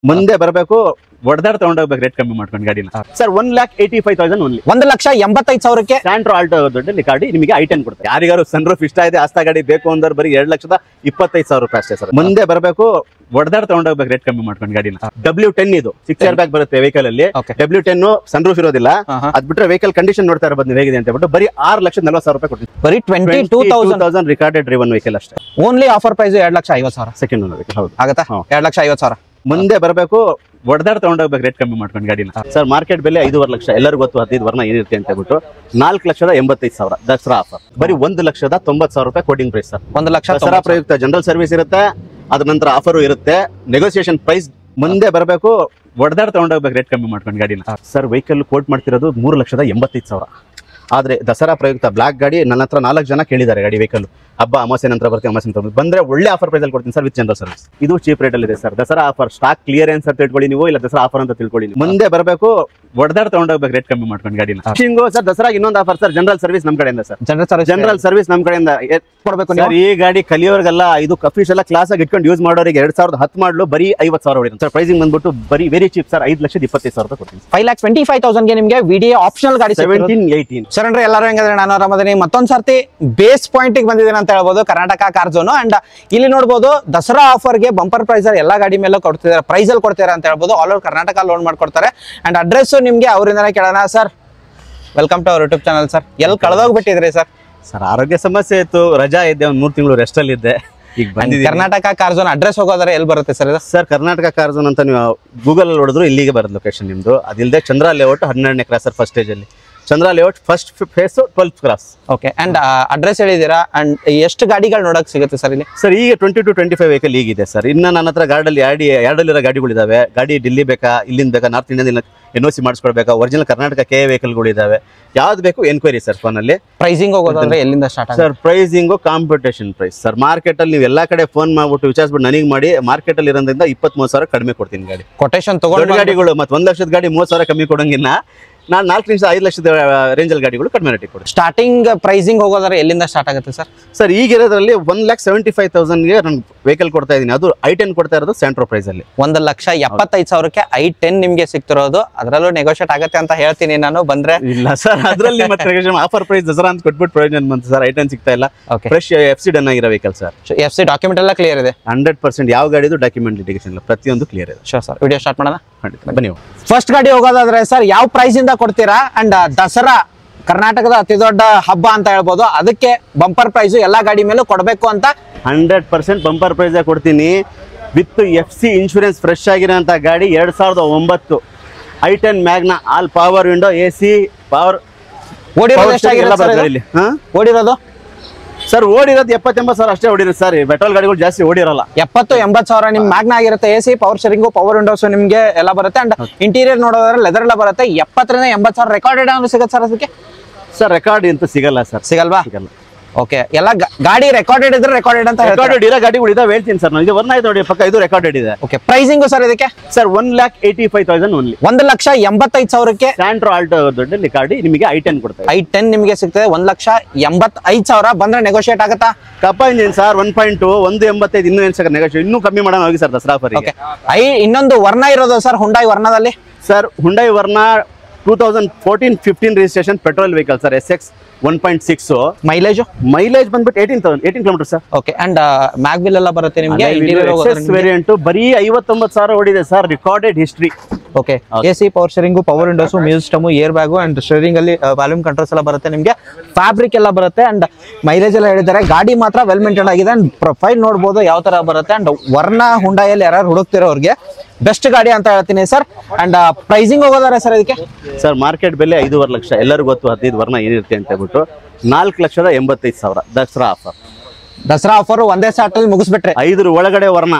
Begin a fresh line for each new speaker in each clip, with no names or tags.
ಮುಂದೆ ಬರಬೇಕು ಒಡೆದಾಡ್ ತಗೊಂಡೋಗ್ಬೇಕು ರೇಟ್ ಕಮ್ಮಿ ಮಾಡ್ಕೊಂಡು ಗಾಡಿನ ಸರ್ 1,85,000 ಓನ್ಲಿ
1,85,000ಕ್ಕೆ
ಸ್ಯಾಂಟ್ರೋ ಆಲ್ಟೋ ದೊಡ್ಡಲ್ಲಿ ಗಾಡಿ ನಿಮಗೆ i10 ಕೊಡ್ತಾರೆ ಯಾರಿಗಾರು ಸನ್ರೂಫ್ ಇಷ್ಟ ಇದೆ ಆಸ್ತಾ ಗಾಡಿ ಬೇಕು ಅಂದ್ರೆ ಬರೀ 2,25,000 ರೂಪಾಯಿ ಅಷ್ಟೇ ಸರ್ ಮುಂದೆ ಬರಬೇಕು ಒಡೆದಾಡ್ ತಗೊಂಡೋಗ್ಬೇಕು ರೇಟ್ ಕಮ್ಮಿ ಮಾಡ್ಕೊಂಡು ಗಾಡಿನ W10 ಇದು 6 ಇಯರ್ ಬ್ಯಾಕ್ ಬರುತ್ತೆ ವೆಹಿಕಲ್ ಅಲ್ಲಿ W10 ಸನ್ರೂಫ್ ಇರೋದಿಲ್ಲ ಅದ್ ಬಿಟ್ರೆ ವೆಹಿಕಲ್ ಕಂಡೀಷನ್ ನೋಡ್ತಾ ಇರಬಹುದು ಹೇಗಿದೆ ಅಂತ ಬಿಟ್ಟು ಬರೀ 6,40,000 ರೂಪಾಯಿ ಕೊಡ್ತೀನಿ
ಬರೀ 22,000
ರಿಕಾರ್ಡೆಡ್ ಡ್ರಿವನ್ ವೆಹಿಕಲ್ ಅಷ್ಟೇ
only offer price 2,50,000
second owner vehicle ಹೌದು
ಆಗತ್ತಾ 2,50,000
ಮುಂದೆ ಬರಬೇಕು ಒಡೆದಾಡ್ ತಗೊಂಡೋಗ್ಬೇಕು ರೇಟ್ ಕಮ್ಮಿ ಮಾಡ್ಕೊಂಡು ಗಾಡಿನ ಸರ್ ಮಾರ್ಕೆಟ್ ಬೆಲೆ 5.5 ಲಕ್ಷ ಎಲ್ಲರಿಗೂ ಗೊತ್ತು 15 ವರ್ಣ ಏನಿರುತ್ತೆ ಅಂತ ಹೇಳ್ಬಿಟ್ಟು 4,85,000 ದಸರಾ ಆಫರ್ ಬರೀ 1,90,000 ರೂಪಾಯಿ ಕೋಟಿಂಗ್ ಪ್ರೈಸ್ ಸರ್
1,00,000
ದಸರಾ ಪ್ರಯುಕ್ತ ಜನರಲ್ ಸರ್ವಿಸ್ ಇರುತ್ತೆ ಅದ್ರ ನಂತರ ಆಫರ್ ಇರುತ್ತೆ ನೆಗೋಸಿಯೇಷನ್ ಪ್ರೈಸ್ ಮುಂದೆ ಬರಬೇಕು ಒಡೆದಾಡ್ ತಗೊಂಡೋಗ್ಬೇಕು ರೇಟ್ ಕಮ್ಮಿ ಮಾಡ್ಕೊಂಡು ಗಾಡಿನ ಸರ್ ವೆಹಿಕಲ್ ಕೋಟ್ ಮಾಡ್ತಿರೋದು 3,85,000 ಆದ್ರೆ ದಸರಾ ಪ್ರಯುಕ್ತ ಬ್ಲಾಕ್ ಗಾಡಿ ನನ್ನ ಹತ್ರ 4 ಜನ ಕೇಳಿದ್ದಾರೆ ಗಾಡಿ ವೆಹಿಕಲ್ ಹಬ್ಬ ಅಮಾಸೆ ನಂತರ ಬರ್ತೀನಿ ಅಮಾಸೆ ನಂತರ ಬಂದ್ರೆ ಒಳ್ಳೆ ಆಫರ್ ಪ್ರೈಸ್ ಅಲ್ಲಿ ಕೊಡ್ತೀನಿ ಸರ್ ವಿತ್ ಜನರಲ್ ಸರ್ವಿಸ್ ಇದು ಚೀಪ್ ರೇಟ್ ಅಲ್ಲಿ ಇದೆ sir Dasara offer stock clearance ಅಂತ ತಿಳ್ಕೊಳ್ಳಿ ನೀವು ಇಲ್ಲ ದಸರಾ ಆಫರ್ ಅಂತ ತಿಳ್ಕೊಳ್ಳಿ ಮುಂದೆ ಬರಬೇಕು ಒಡೆದಾಡ್ ತಗೊಂಡೋಗ್ಬೇಕು ರೇಟ್ ಕಮ್ಮಿ ಮಾಡ್ಕೊಂಡು ಗಾಡಿನ ಸರ್ ದಸರಾ ಇನ್ನೊಂದು ಆಫರ್ ಸರ್ ಜನರಲ್ ಸರ್ವಿಸ್ ನಮ್ ಕಡೆಯಿಂದ ಸರ್ ಜನರಲ್ ಸರ್ವಿಸ್ ನಮ್ ಕಡೆಯಿಂದ
ಕೊಡ್ಬೇಕು
ಸರ್ ಈ ಗಾಡಿ ಕಲಿಯೋರ್ಗೆಲ್ಲ ಇದು ಅಫಿಷಿಯಲ್ ಕ್ಲಾಸ್ ಆಗಿ ಇಟ್ಕೊಂಡು ಯೂಸ್ ಮಾಡೋರಿಗೆ 2010 ಮಾಡಲು ಬರೀ 50,000 ಹೊಡಿತೀನಿ ಸರ್ ಪ್ರೈಸಿಂಗ್ ಬಂದ್ಬಿಟ್ಟು ಬರೀ ವೆರಿ ಚೀಪ್ ಸರ್ 5,25,000 ರೂಪಾಯಿ ಕೊಡ್ತೀನಿ
5,25,000ಗೆ ನಿಮಗೆ ವಿಡಿಯೋ ಆಪ್ಷನಲ್ ಗಾಡಿ
17-18
ಸರ್ ಅಂದ್ರೆ ಎಲ್ಲರೂ ಹೆಂಗಂದ್ರೆ ನಾನು ಆರಾಮದೀನಿ ಮತ್ತೊಂದ್ ಸರ್ತಿ ಬೇಸ್ ಪಾಯಿಂಟ್ ಬಂದಿದ್ದೀನಿ ಅಂತ ಹೇಳ್ಬೋದು ಕರ್ನಾಟಕ ಕಾರ್ ಝೋನ್ ಅಂಡ್ ಇಲ್ಲಿ ನೋಡಬಹುದು ದಸರಾ ಆಫರ್ ಗೆ ಬಂಪರ್ ಪ್ರೈಸ್ ಅಲ್ಲಿ ಎಲ್ಲಾ ಗಾಡಿ ಮೇಲೆ ಕೊಡ್ತಿದ್ದಾರೆ ಪ್ರೈಸ್ ಅಲ್ಲಿ ಕೊಡ್ತಾರೆ ಅಂತ ಹೇಳ್ಬೋದು ಆಲ್ ಓವರ್ ಕರ್ನಾಟಕ ಲೋನ್ ಮಾಡ್ಕೊಡ್ತಾರೆ ಅಂಡ್ ಅಡ್ರೆಸ್ ನಿಮ್ಗೆ ಅವರಿಂದನೇ ಕೇಳೋಣ sir welcome to our YouTube channel sir ಎಲ್ಲಿ ಕಳೆದೋಗ್ಬಿಟ್ಟಿದ್ರಿ ಸರ್
ಸರ್ ಆರೋಗ್ಯ ಸಮಸ್ಯೆ ಇತ್ತು ರಜಾ ಇದ್ದೆ ಒಂದು 3 ತಿಂಗಳು ರೆಸ್ಟ್ ಅಲ್ಲಿ ಇದ್ದೆ ಈಗ ಬಂದಿದ್ದೀನಿ
ಕರ್ನಾಟಕ ಕಾರ್ ಝೋನ್ ಅಡ್ರೆಸ್ ಹೋಗೋದ್ರೆ ಎಲ್ಲಿ ಬರುತ್ತೆ ಸರ್ ಇದು
ಸರ್ ಕರ್ನಾಟಕ ಕಾರ್ ಝೋನ್ ಅಂತ ನೀವು ಗೂಗಲ್ ಅಲ್ಲಿ ಹೊಡೆದ್ರು ಇಲ್ಲಿಗೆ ಬರುತ್ತೆ ಲೊಕೇಶನ್ ನಿಮ್ದು ಅದಿಲ್ಲದೆ ಚಂದ್ರ ಲೇಔಟ್ 12ನೇ ಕ್ರಾಸ್ ಸರ್ ಫಸ್ಟ್ ಸ್ಟೇಜ್ ಅಲ್ಲಿ Chandra layout first phase 12th cross
okay and address ಹೇಳಿದೀರಾ ಅಂಡ್ ಎಷ್ಟು ಗಾಡಿಗಳು ನೋಡಕ್ ಸಿಗುತ್ತೆ ಸರ್ ಇಲ್ಲಿ
ಸರ್ ಈಗ 20 to 25 ವೆಹಿಕಲ್ ಈಗಿದೆ ಸರ್ ಇನ್ನ ನನ್ನ ಹತ್ರ ಗಾಡಿಯಲ್ಲಿ ಎರಡಲ್ಲಿರೋ ಗಾಡಿಗಳಿದಾವೆ ಗಾಡಿ ಡಿಲ್ಲಿ ಬೇಕಾ ಇಲ್ಲಿಂದ ಬೇಕಾ ನಾರ್ತ್ ಇಂಡಿಯನ್ NOC ಮಾಡಿಸ್ಕೊಳ್ಬೇಕಾ ಒರಿಜಿನಲ್ ಕರ್ನಾಟಕ KA ವೆಹಿಕಲ್ಗಳು ಇದಾವೆ ಯಾವ್ದು ಬೇಕು ಎನ್ಕ್ವೈರಿ ಸರ್ ಫೋನ್ ಅಲ್ಲಿ
ಪ್ರೈಸಿಂಗ್ ಹೋಗೋದಂದ್ರೆ ಎಲ್ಲಿಂದ start
sir pricing competition price sir market ಅಲ್ಲಿ ನೀವು ಎಲ್ಲಾ ಕಡೆ ಫೋನ್ ಮಾಡ್ಬಿಟ್ಟು ವಿಚಾರಿಸ್ಬಿಟ್ಟು ನನಗೆ ಮಾಡಿ ಮಾರ್ಕೆಟ್ ಅಲ್ಲಿ ಇರೋದ್ರಿಂದ 23,000 ಕಡಿಮೆ ಕೊಡ್ತೀನಿ ಗಾಡಿ
ಕೊಟೇಶನ್ ತಗೊಂಡು
ಗಾಡಿಗಳು ಮತ್ತೆ 1 ಲಕ್ಷದ ಗಾಡಿ 30,000 ಕಮ್ಮಿ ಕೊಡಂಗಿನ್ನ ನಾನು 4 ನಿಮಿಷ 5 ಲಕ್ಷದ ರೇಂಜಲ್ ಗಾಡಿಗಳು ಕಡಿಮೆ ರೇಟಿಗೆ ಕೊಡಿ
ಸ್ಟಾರ್ಟಿಂಗ್ ಪ್ರೈಸಿಂಗ್ ಹೋಗೋದ್ರೆ ಎಲ್ಲಿಂದ ಸ್ಟಾರ್ಟ್ ಆಗುತ್ತೆ ಸರ್
ಸರ್ ಈಗ ಇರೋದ್ರಲ್ಲಿ 1,75,000ಗೆ ನಾನು ವೆಹಿಕಲ್ ಕೊಡ್ತಾ ಇದ್ದೀನಿ ಅದು i10 ಕೊಡ್ತಾ ಇರೋದು ಸ್ಯಾಂಟ್ರೋ ಪ್ರೈಸ್ ಅಲ್ಲಿ
1,75,000ಕ್ಕೆ i10 ನಿಮ್ಗೆ ಸಿಗ್ತಿರೋದು ಅದರಲ್ಲೂ ನೆಗೋಷಿಯೇಟ್ ಆಗುತ್ತೆ ಅಂತ ಹೇಳ್ತೀನಿ ನಾನು ಬಂದ್ರೆ
ಇಲ್ಲ ಸರ್ ಅದರಲ್ಲಿ ಮತ್ತೆ ಆಫರ್ ಪ್ರೈಸ್ ದಸರಾ ಅಂತ ಕೊಟ್ಬಿಟ್ಟು ಪ್ರಯೋಜನ ಬಂತು ಸರ್ i10 ಸಿಗ್ತಾ ಇಲ್ಲ ಫ್ರೆಶ್ FC ಡನ್ ಆಗಿರೋ ವೆಹಿಕಲ್ ಸರ್
FC ಡಾಕ್ಯುಮೆಂಟ್ ಎಲ್ಲ ಕ್ಲಿಯರ್ ಇದೆ
100% ಯಾವ ಗಾಡಿದು ಡಾಕ್ಯುಮೆಂಟ್ ಲಿಟಿಗೇಷನ್ ಇಲ್ಲ ಪ್ರತಿಯೊಂದು ಕ್ಲಿಯರ್ ಇದೆ
ಶೋರ್ ಸರ್ ವಿಡಿಯೋ ಸ್ಟಾರ್ಟ್ ಮಾಡೋಣ
ಬನ್ನಿ
ಫಸ್ಟ್ ಗಾಡಿ ಹೋಗೋದಾದ್ರೆ ಸರ್ ಯಾವ ಪ್ರೈಸ್ ಇಂದ ಕೊಡ್ತೀರಾ ಅಂಡ್ ದಸರಾ ಕರ್ನಾಟಕದ ಅತಿ ದೊಡ್ಡ ಹಬ್ಬ ಅಂತ ಹೇಳ್ಬೋದು ಅದಕ್ಕೆ ಬಂಪರ್ ಪ್ರೈಸ್ ಎಲ್ಲಾ ಗಾಡಿ ಮೇಲೂ ಕೊಡಬೇಕು ಅಂತ
100% ಬಂಪರ್ ಪ್ರೈಸ್ ಕೊಡ್ತೀನಿ ವಿತ್ FC ಇನ್ಶೂರೆನ್ಸ್ ಫ್ರೆಶ್ ಆಗಿರೋಂಥ ಗಾಡಿ 2009 i10 Magna all power window AC power
ಓಡಿರೋದು
ಸರ್ ಓಡಿರೋದು 70-80,000 ಅಷ್ಟೇ ಓಡಿರೋದು ಸರ್ ಪೆಟ್ರೋಲ್ ಗಾಡಿಗಳು ಜಾಸ್ತಿ ಓಡಿರಲ್ಲ
70-80,000 ನಿಮ್ ಮ್ಯಾಗ್ನಾ ಆಗಿರುತ್ತೆ AC power sharing power Windows ನಿಮ್ಗೆ ಎಲ್ಲ ಬರುತ್ತೆ ಅಂಡ್ ಇಂಟೀರಿಯರ್ ನೋಡೋದ್ರೆ ಲೆದರ್ ಎಲ್ಲ ಬರುತ್ತೆ 70-80,000 ರೆಕಾರ್ಡೆಡ್ ಅಂದ್ರೆ ಸಿಗುತ್ತೆ ಸರ್ ಅದಕ್ಕೆ
ಸರ್ ರೆಕಾರ್ಡ್ ಅಂತೂ ಸಿಗಲ್ಲ ಸರ್
ಸಿಗಲ್ವಾ
ಸಿಗಲ್ಲ
ಓಕೆ ಎಲ್ಲ ಗಾಡಿ ರೆಕಾರ್ಡೆಡ್ ಇದ್ರೆ ರೆಕಾರ್ಡೆಡ್ ಅಂತ
ರೆಕಾರ್ಡೆಡ್ ಇರೋ ಗಾಡಿಗಳು ಇದಾವೆ ಹೇಳ್ತೀನಿ ಸರ್ ನಾನು ಇದು ವರ್ಣ ಇದೆ ನೋಡಿ ಪಕ್ಕ ಇದು ರೆಕಾರ್ಡೆಡ್ ಇದೆ
ಓಕೆ ಪ್ರೈಸಿಂಗು ಸರ್ ಇದಕ್ಕೆ
ಸರ್ 1,85,000 ಓನ್ಲಿ
1,85,000ಕ್ಕೆ
ಸ್ಯಾಂಟ್ರೋ ಆಲ್ಟೋ ದೊಡ್ಡ ಗಾಡಿ ನಿಮಗೆ i10 ಕೊಡ್ತಾರೆ
i10 ನಿಮಗೆ ಸಿಗ್ತದೆ 1,85,000 ಬಂದ್ರೆ ನೆಗೋಷಿಯೇಟ್ ಆಗುತ್ತಾ
ಕಪ್ಪ ಇಂಜಿನ್ ಸರ್ 1.2 185 ಇನ್ನೂ ಏನು ಸರ್ ನೆಗೋಷಿಯೇಟ್ ಇನ್ನೂ ಕಮ್ಮಿ ಮಾಡೋಣ ಹೋಗಿ ಸರ್ ದಸರಾ ಆಫರ್ಗೆ
ಇನ್ನೊಂದು ವರ್ಣ ಇರೋದು ಸರ್ ಹುಂಡೈ ವರ್ಣದಲ್ಲಿ
ಸರ್ ಹುಂಡೈ ವರ್ಣ 2014-15 registration petrol vehicle sir SX 1.6 mileage ಬಂದ್ಬಿಟ್ಟು 18 kilometre sir
okay and mag wheel ಎಲ್ಲ ಬರುತ್ತೆ ನಿಮಗೆ
ವೇರಿಯಂಟ್ ಬರೀ 59,000 ಓಡಿದೆ sir recorded history
okay AC power sharing power windows music system air bag and steering ಅಲ್ಲಿ volume controls ಎಲ್ಲ ಬರುತ್ತೆ ನಿಮಗೆ ಫ್ಯಾಬ್ರಿಕ್ ಎಲ್ಲ ಬರುತ್ತೆ ಅಂಡ್ ಮೈಲೇಜ್ ಎಲ್ಲ ಹೇಳಿದ್ದಾರೆ ಗಾಡಿ ಮಾತ್ರ ವೆಲ್ ಮೇಂಟೈನ್ ಆಗಿದೆ ಅಂಡ್ ಪ್ರೊಫೈಲ್ ನೋಡಬಹುದು ಯಾವ ತರ ಬರುತ್ತೆ ಅಂಡ್ ವರ್ಣ ಹುಂಡಾಯಲ್ಲಿ ಯಾರು ಹುಡುಕ್ತಿರೋರಿಗೆ ಬೆಸ್ಟ್ ಗಾಡಿ ಅಂತ ಹೇಳ್ತೀನಿ ಸರ್ ಅಂಡ್ ಪ್ರೈಸಿಂಗ್ ಹೋಗೋದಾರೆ ಸರ್ ಇದಕ್ಕೆ
ಸರ್ ಮಾರ್ಕೆಟ್ ಬೆಲೆ 5.5 ಲಕ್ಷ ಎಲ್ಲರಿಗೂ ಗೊತ್ತು 15 ವರ್ಣ ಏನಿರುತ್ತೆ ಅಂತ ಹೇಳ್ಬಿಟ್ಟು 4,85,000
ದಸರಾ ಆಫರ್ ಒಂದೇ ಸಾಟ್ ಅಲ್ಲಿ ಮುಗಿಸ್ಬಿಟ್ರೆ
5 ಒಳಗಡೆ ವರ್ಣ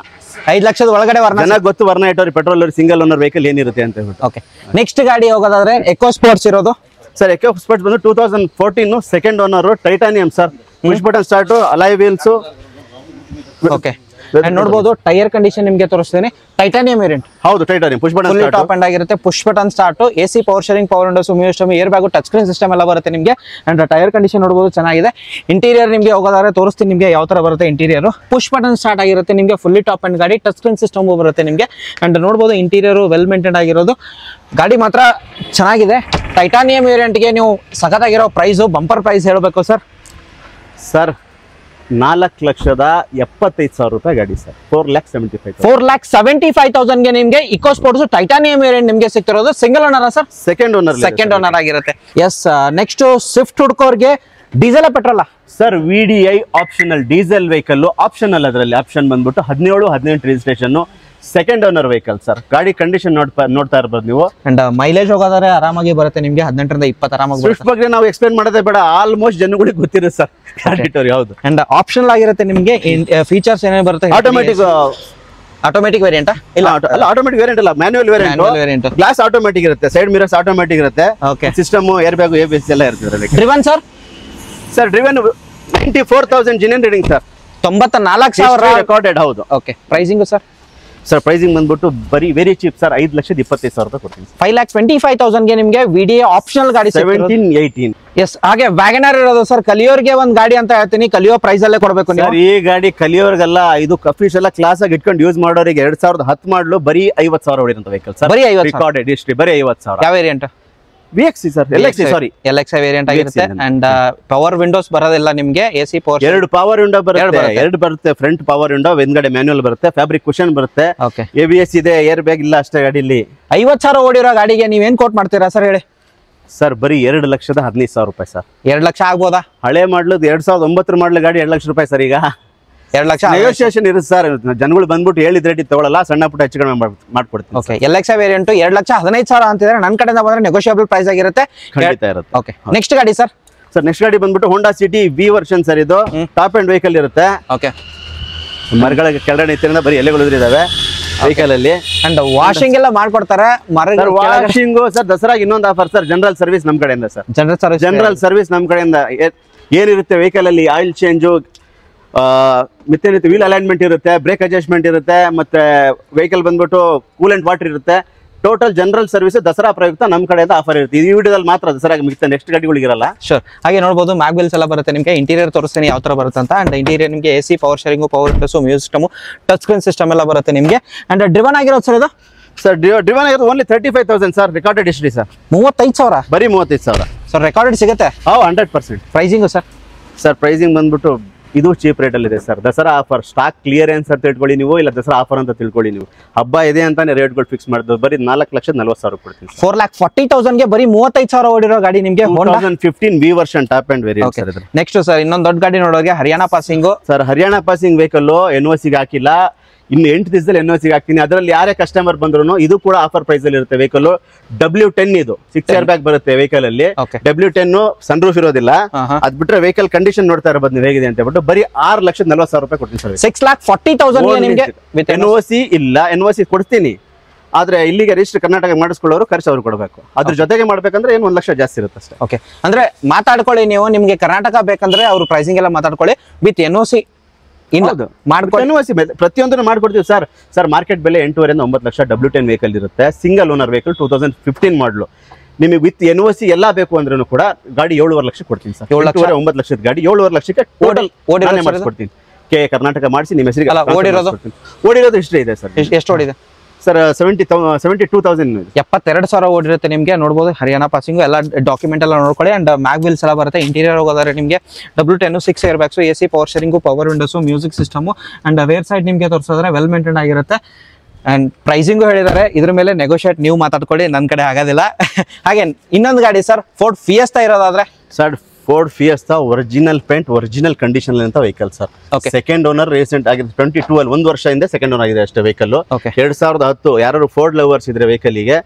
5 ಲಕ್ಷದ ಒಳಗಡೆ ವರ್ಣ
ಚೆನ್ನಾಗಿ ಗೊತ್ತು ವರ್ಣ ಇಟ್ಟವ್ರಿ ಪೆಟ್ರೋಲ್ ಸಿಂಗಲ್ ಓನರ್ ವೆಹಿಕಲ್ ಏನಿರುತ್ತೆ ಅಂತ ಹೇಳ್ಬಿಟ್ಟು
ಓಕೆ ನೆಕ್ಸ್ಟ್ ಗಾಡಿ ಹೋಗೋದಾದ್ರೆ ಎಕೋ ಸ್ಪೋರ್ಟ್ಸ್ ಇರೋದು
ಸರ್ ಎಕೋ ಸ್ಪೋರ್ಟ್ಸ್ ಬಂದು 2014 second owner titanium sir push button start alloy wheels
okay and ನೋಡಬಹುದು ಟೈರ್ ಕಂಡೀಷನ್ ನಿಮಗೆ ತೋರಿಸ್ತೇನೆ. ಟೈಟಾನಿಯಂ ವೇರಿಯಂಟ್,
ಹೌದು titanium push button
fully top end ಆಗಿರುತ್ತೆ. Push button start, AC power steering, power windows, music system, air bag, touch screen system ಎಲ್ಲ ಬರುತ್ತೆ ನಿಮಗೆ. And tyre condition ನೋಡಬಹುದು ಚೆನ್ನಾಗಿದೆ. ಇಂಟೀರಿಯರ್ ನಿಮಗೆ ಹೋಗೋದಾದ್ರೆ ತೋರಿಸ್ತೀನಿ ನಿಮಗೆ ಯಾವ ತರ ಬರುತ್ತೆ ಇಂಟೀರಿಯರ್. ಪುಷ್ ಬಟನ್ ಸ್ಟಾರ್ಟ್ ಆಗಿರುತ್ತೆ ನಿಮಗೆ, ಫುಲ್ಲಿ ಟಾಪ್ ಅಂಡ್ ಗಾಡಿ, ಟಚ್ ಸ್ಕ್ರೀನ್ ಸಿಸ್ಟಮ್ ಬರುತ್ತೆ ನಿಮಗೆ. ಅಂಡ್ ನೋಡಬಹುದು ಇಂಟೀರಿಯರ್ ವೆಲ್ ಮೇಂಟೈನ್ ಆಗಿರೋದು. ಗಾಡಿ ಮಾತ್ರ ಚೆನ್ನಾಗಿದೆ. ಟೈಟಾನಿಯಂ ವೇರಿಯಂಟ್ಗೆ ನೀವು ಸಖತ್ತಾಗಿರೋ ಪ್ರೈಸು, ಬಂಪರ್ ಪ್ರೈಸ್ ಹೇಳಬೇಕು ಸರ್.
ಸರ್ 4,75,000 ರೂಪಾಯಿ ಗಾಡಿ ಸರ್. 4,75,000.
4,75,000ಗೆ ನಿಮಗೆ ಇಕೋ ಸ್ಪೋರ್ಟ್ಸ್ ಟೈಟಾನಿಯಂ ವೇರಿಯಂಟ್ ನಿಮಗೆ ಸಿಗ್ತಿರೋದು. Single owner sir?
Second owner
ಆಗಿರುತ್ತೆ. ಎಸ್, ನೆಕ್ಸ್ಟ್ ಸ್ವಿಫ್ಟ್ ಹುಡ್ಕೋರ್ಗೆ diesel petrol
sir. VDI optional diesel vehicle optional. ಅದರಲ್ಲಿ ಆಪ್ಷನ್ ಬಂದ್ಬಿಟ್ಟು 17-18 registration, second owner vehicle sir. ಗಾಡಿ ಕಂಡೀಷನ್ ನೋಡ್ತಾ ಇರ್ಬೋದು ನೀವು.
ಅಂಡ್ ಮೈಲೇಜ್ ಹೋಗೋದಾದ್ರೆ ಆರಾಮಾಗಿ ಬರುತ್ತೆ ನಿಮಗೆ, 18-20 ಆರಾಮಾಗಿ
ಸ್ವಿಫ್ಟ್ ಬಗ್ಗೆ ನಾವು ಎಕ್ಸ್ಪ್ಲೇನ್ ಮಾಡೋದೇ ಬೇಡ, ಆಲ್ಮೋಸ್ಟ್ ಜನಗಳಿಗೆ ಗೊತ್ತಿರುತ್ತೆ ಸರ್. ಹೌದು.
ಅಂಡ್ ಆಪ್ಷನಲ್ ಆಗಿರುತ್ತೆ ನಿಮಗೆ. ಫೀಚರ್ಸ್ ಏನೇನು ಬರುತ್ತೆ? ಆಟೋಮೆಟಿಕ್ ವೇರಿಯಂಟ್ ಇಲ್ಲ,
ಆಟೋಮೆಟಿಕ್ ವೇರಿಯಂಟ್ ಅಲ್ಲ, ಮ್ಯಾನ್ಯುವಲ್ ವೇರಿಯಂಟ್. ಗ್ಲಾಸ್ ಆಟೋಮೆಟಿಕ್ ಇರುತ್ತೆ, ಸೈಡ್ ಮಿರರ್ಸ್ ಆಟೋಮೆಟಿಕ್ ಇರುತ್ತೆ, ಸಿಸ್ಟಮ್ ಏರ್ ಬ್ಯಾಗ್, ABS ಎಲ್ಲ ಇರುತ್ತೆ.
Driven
sir driven 94,000 ಜಿನಿಯನ್ reading sir.
94,000
recorded. ಹೌದು.
ಓಕೆ, ಪ್ರೈಸಿಂಗ್
ಸರ್ ಪ್ರೈಸಿಂಗ್ ಬಂದ್ಬಿಟ್ಟು ಬರೀ ವೆರಿ ಚೀಪ್ ಸರ್. 5,25,000 ರೂಪಾಯಿ ಕೊಡ್ತೀನಿ.
5,25,000ಗೆ ನಿಮಗೆ VDI ಆಪ್ಷನಲ್ ಗಾಡಿ
17-18.
ಎಸ್, ಹಾಗೆ ವ್ಯಾಗನರ್ ಇರೋದು ಸರ್. ಕಲಿಯೋರ್ಗೆ ಒಂದು ಗಾಡಿ ಅಂತ ಹೇಳ್ತೀನಿ, ಕಲಿಯೋ ಪ್ರೈಸ್ ಅಲ್ಲೇ ಕೊಡಬೇಕು ನೀವು.
ಈ ಗಾಡಿ ಕಲಿಯೋರ್ಗಲ್ಲ, ಇದು ಅಫಿಷಿಯಲ್ ಕ್ಲಾಸ್ ಆಗಿ ಇಟ್ಕೊಂಡು ಯೂಸ್ ಮಾಡೋರಿಗೆ 2010 ಮಾಡಲು ಬರೀ 50,000 ಹೊಡಿದಂತ ವೆಹಿಕಲ್ ಸರ್.
ಬರೀ 50,000
ರೆಕಾರ್ಡೆಡ್ ಹಿಸ್ಟ್ರಿ, ಬರೀ 50,000.
ಯಾವ variant?
VXC sir.
LXI variant ಆಗಿರುತ್ತೆ. ಅಂಡ್ ಪವರ್ ವಿಂಡೋಸ್ ಬರೋದಿಲ್ಲ ನಿಮಗೆ, AC ಪವರ್,
2 ಪವರ್ ವಿಂಡೋ ಬರುತ್ತೆ, 2 ಬರುತ್ತೆ. ಫ್ರಂಟ್ ಪವರ್ ವಿಂಡೋ, ಹಿಂದ್ಗಡೆ ಮ್ಯಾನ್ಯುವಲ್ ಬರುತ್ತೆ, ಫ್ಯಾಬ್ರಿಕ್ ಕುಷನ್ ಬರುತ್ತೆ, ABS ಇದೆ, ಏರ್ ಬ್ಯಾಗ್ ಇಲ್ಲ ಅಷ್ಟೇ ಗಾಡಿಲಿ.
50,000 ಓಡಿರೋ ಗಾಡಿಗೆ ನೀವೇನ್ ಕೋಟ್ ಮಾಡ್ತೀರಾ ಸರ್ ಹೇಳಿ?
ಸರ್ ಬರೀ 2,15,000 ರೂಪಾಯಿ ಸರ್.
2 ಲಕ್ಷ ಆಗ್ಬೋದಾ?
ಹಳೆ ಮಾಡ್ಲು 2009 ಮಾಡ್ಲು ಗಾಡಿ 2 ಲಕ್ಷ ರೂಪಾಯಿ ಸರ್. ಈಗ
2 ಲಕ್ಷ
ನೆಗೋಸಿಯೇಷನ್ ಇರುತ್ತೆ ಸರ್. ಜನಗಳು ಬಂದ್ಬಿಟ್ಟು ಹೇಳಿದ ರೇಟ್ ತಗೊಳ್ಳಲ್ಲ, ಸಣ್ಣ ಪುಟ್ಟ ಹೆಚ್ಚು ಕಡಿಮೆ ಮಾಡ್ಕೊಡ್ತೀನಿ.
ಓಕೆ, LXI ವೇರಿಯಂಟ್ 2,15,000 ಅಂತಿದ್ರೆ ನನ್ನ ಕಡೆಯಿಂದ ಬಂದ್ರೆ ನೆಗೋಷಿಯಬಲ್ ಪ್ರೈಸ್ ಆಗಿರುತ್ತೆ.
ಖಂಡಿತ ಇರುತ್ತೆ.
ಓಕೆ, ನೆಕ್ಸ್ಟ್ ಗಾಡಿ ಸರ್.
ಸರ್ ನೆಕ್ಸ್ಟ್ ಗಾಡಿ ಬಂದ್ಬಿಟ್ಟು Honda City V version sir. ಇದು ಟಾಪ್ ಅಂಡ್ ವೆಹಿಕಲ್ ಇರುತ್ತೆ.
ಓಕೆ,
ಮರಗಳ ಕೆಳಗಡೆ ನಿಂತಿರೋದ್ರಿಂದ ಬರೀ ಎಲೆಗಳು ಉದುರಿದಾವೆ ವೆಹಿಕಲ್ ಅಲ್ಲಿ.
ಅಂಡ್ ವಾಷಿಂಗ್ ಎಲ್ಲ ಮಾಡ್ಕೊಡ್ತಾರೆ.
ವಾಷಿಂಗ್ ಸರ್ ದಸರಾಗ ಇನ್ನೊಂದು ಆಫರ್ ಸರ್, ಜನರಲ್ ಸರ್ವಿಸ್ ನಮ್ ಕಡೆಯಿಂದ ಸರ್. ಜನರಲ್ ಸರ್ವಿಸ್ ನಮ್ ಕಡೆಯಿಂದ ಏನಿರುತ್ತೆ ವೆಹಿಕಲ್ ಅಲ್ಲಿ, ಆಯಿಲ್ ಚೇಂಜು, ಮತ್ತೆ ವೀಲ್ ಅಲೈನ್ಮೆಂಟ್ ಇರುತ್ತೆ, ಬ್ರೇಕ್ ಅಡ್ಜಸ್ಟ್ಮೆಂಟ್ ಇರುತ್ತೆ, ಮತ್ತೆ ವೆಹಿಕಲ್ ಬಂದ್ಬಿಟ್ಟು ಕೂಲೆಂಟ್ ವಾಟರ್ ಇರುತ್ತೆ. ಟೋಟಲ್ ಜನರಲ್ ಸರ್ವಿಸ್ ದಸರಾ ಪ್ರಯುಕ್ತ ನಮ್ಮ ಕಡೆಯಿಂದ ಆಫರ್ ಇರುತ್ತೆ. ಈ ವಿಡಿಯೋದಲ್ಲಿ ಮಾತ್ರ ದಸರಾ ಮಿಕ್ತಾ ನೆಕ್ಸ್ಟ್ ಗಾಡಿಗಳಿಗೆ ಇರಲ್ಲ.
ಶೋರ್. ಹಾಗೆ ನೋಡಬಹುದು ಮ್ಯಾಗ್ವಿಲ್ಸ್ ಎಲ್ಲ ಬರುತ್ತೆ ನಿಮಗೆ. ಇಂಟೀರಿಯರ್ ತೋರಿಸ್ತೀನಿ ಯಾವ ತರ ಬರುತ್ತೆ ಅಂತ. ಅಂಡ್ ಇಂಟೀರಿಯರ್ ನಿಮಗೆ AC power steering, power windows, music system, touch screen system ಎಲ್ಲ ಬರುತ್ತೆ ನಿಮಗೆ. ಅಂಡ್ ಡ್ರಿವನ್ ಆಗಿರೋದು ಸರ್ ಇದು?
ಸರ್ ಡ್ರಿವನ್ ಆಗಿರೋದು only 35,000 sir. Recorded history sir.
35,000
ಬರೀ 35,000
ಸರ್. ರೆಕಾರ್ಡೆಡ್ ಸಿಗುತ್ತೆ?
100%.
Pricing sir?
ಸರ್ ಪ್ರೈಸಿಂಗ್ ಬಂದ್ಬಿಟ್ಟು ಇದು ಚೀಪ್ ರೇಟ್ ಅಲ್ಲಿ ಇದೆ sir. Dasara offer, stock clearance ಅಂತ ತಿಳ್ಕೊಳ್ಳಿ ನೀವು, ಇಲ್ಲ ದಸರಾ ಆಫರ್ ಅಂತ ತಿಳ್ಕೊಳ್ಳಿ ನೀವು. ಹಬ್ಬ ಇದೆ ಅಂತಾನೆ ರೇಟ್ಗಳು ಫಿಕ್ಸ್ ಮಾಡಿದ್ರು. ಬರೀ 4,40,000 ಕೊಡ್ತೀನಿ.
4,40,000ಗೆ ಬರೀ 35,000 ಓಡಿರೋ ಗಾಡಿ ನಿಮಗೆ.
2015 V version top end variant sir.
Next sir ಇನ್ನೊಂದು ದೊಡ್ಡ ಗಾಡಿ ನೋಡೋರಿಗೆ Haryana passing
sir. Haryana passing vehicle NOC ಹಾಕಿಲ್ಲ, ಇನ್ನು 8 ದಿವಸದಲ್ಲಿ NOC ಹಾಕ್ತೀನಿ. ಅದರಲ್ಲಿ ಯಾರೇ ಕಸ್ಟಮರ್ ಬಂದ್ರು ಇದು ಕೂಡ ಆಫರ್ ಪ್ರೈಸ್ ಅಲ್ಲಿ ಇರುತ್ತೆ. ವೆಹಿಕಲ್ W10 ಇದು 6 ಏರ್ ಬ್ಯಾಗ್ ಬರುತ್ತೆ ವೆಹಿಕಲ್ ಅಲ್ಲಿ. W10 ಸನ್ ರೂಫ್ ಇರೋದಿಲ್ಲ. ಅದ್ ಬಿಟ್ರೆ ವೆಹಿಕಲ್ ಕಂಡೀಷನ್ ನೋಡ್ತಾ ಇರಬಹುದು ನೀವು ಹೇಗಿದೆ ಅಂತ ಹೇಳ್ಬಿಟ್ಟು ಬರೀ 6,40,000 ರೂಪಾಯಿ ಕೊಡ್ತೀನಿ ಸರ್.
6,40,000 ನಿಮಗೆ
NOC ಇಲ್ಲ. NOC ಕೊಡ್ತೀನಿ, ಆದ್ರೆ ಇಲ್ಲಿಗೆ ರಿಜಿಸ್ಟರ್ ಕರ್ನಾಟಕ ಮಾಡಿಸ್ಕೊಳ್ಳೋರು ಖರ್ಚು ಅವ್ರು ಕೊಡಬೇಕು. ಅದ್ರ ಜೊತೆಗೆ ಮಾಡ್ಬೇಕಂದ್ರೆ ಏನು 1 ಲಕ್ಷ ಜಾಸ್ತಿ ಇರುತ್ತೆ ಅಷ್ಟೇ.
ಓಕೆ, ಅಂದ್ರೆ ಮಾತಾಡ್ಕೊಳ್ಳಿ ನೀವು. ನಿಮ್ಗೆ ಕರ್ನಾಟಕ ಬೇಕಂದ್ರೆ ಅವ್ರು ಪ್ರೈಸಿಂಗ್ ಎಲ್ಲ ಮಾತಾಡ್ಕೊಳ್ಳಿ. ವಿತ್ NOC
ಪ್ರತಿಯೊಂದನ್ನು ಮಾಡ್ಕೊಡ್ತೀವಿ ಸರ್. ಸರ್ ಮಾರ್ಕೆಟ್ ಬೆಲೆ 8.5 ಇಂದ 9 ಲಕ್ಷ W10 ವೆಹಿಕಲ್ ಇರುತ್ತೆ. ಸಿಂಗಲ್ ಓನರ್ ವೆಹಿಕಲ್ 2015 ಮಾಡಲು. ನಿಮಗೆ ವಿತ್ NOC ಎಲ್ಲ ಬೇಕು ಅಂದ್ರೂ ಕೂಡ ಗಾಡಿ 7.5 ಲಕ್ಷ ಕೊಡ್ತೀನಿ ಸರ್. 9 ಲಕ್ಷದ ಗಾಡಿ 7.5 ಲಕ್ಷಕ್ಕೆ ಟೋಟಲ್ ಮಾಡಿಸ್ಕೊಡ್ತೀನಿ. ಕರ್ನಾಟಕ ಮಾಡಿಸಿ ನಿಮ್ಮ ಹೆಸರಿಗೆ. ಓಡಿರೋದು ಹಿಸ್ಟ್ರಿ ಇದೆ ಸರ್.
ಎಷ್ಟು ಓಡಿದೆ
ಸರ್? 72,000.
72,000 ಓಡಿರುತ್ತೆ ನಿಮಗೆ. ನೋಡಬಹುದು ಹರಿಯಾಣ ಪಾಸಿಂಗ್ ಎಲ್ಲ ಡಾಕ್ಯುಮೆಂಟ್ ಎಲ್ಲ ನೋಡ್ಕೊಳ್ಳಿ. ಅಂಡ್ ಮ್ಯಾಗ್ವಿಲ್ಸ್ ಎಲ್ಲ ಬರುತ್ತೆ. ಇಂಟೀರಿಯರ್ ಹೋಗೋದಾದ್ರೆ ನಿಮಗೆ W10 6 air bags, AC power steering, power windows, music system. And rear side ನಿಮಗೆ ತೋರಿಸಿದ್ರೆ ವೆಲ್ ಮೇಂಟೈನ್ ಆಗಿರುತ್ತೆ. ಅಂಡ್ ಪ್ರೈಸಿಂಗು ಹೇಳಿದ್ದಾರೆ. ಇದ್ರ ಮೇಲೆ ನೆಗೋಷಿಯೇಟ್ ನೀವು ಮಾತಾಡ್ಕೊಳ್ಳಿ, ನನ್ನ ಕಡೆ ಆಗೋದಿಲ್ಲ. ಹಾಗೆ ಇನ್ನೊಂದು ಗಾಡಿ ಸರ್, ಫೋರ್ಡ್ ಫಿಯೆಸ್ಟಾ ಇರೋದಾದ್ರೆ
sir. Ford Fiesta original paint, original condition ಅಂತ vehicle sir. Second owner recent ಆಗಿದೆ 22 ಅಲ್ಲಿ, 1 ವರ್ಷ ಹಿಂದೆ ಸೆಕೆಂಡ್ ಓನರ್ ಆಗಿದೆ ಅಷ್ಟೇ ವೆಹಿಕಲ್. 2010 ಯಾರು ಫೋರ್ಡ್ ಲವರ್ಸ್ ಇದ್ರೆ ವೆಹಿಕಲ್ಗೆ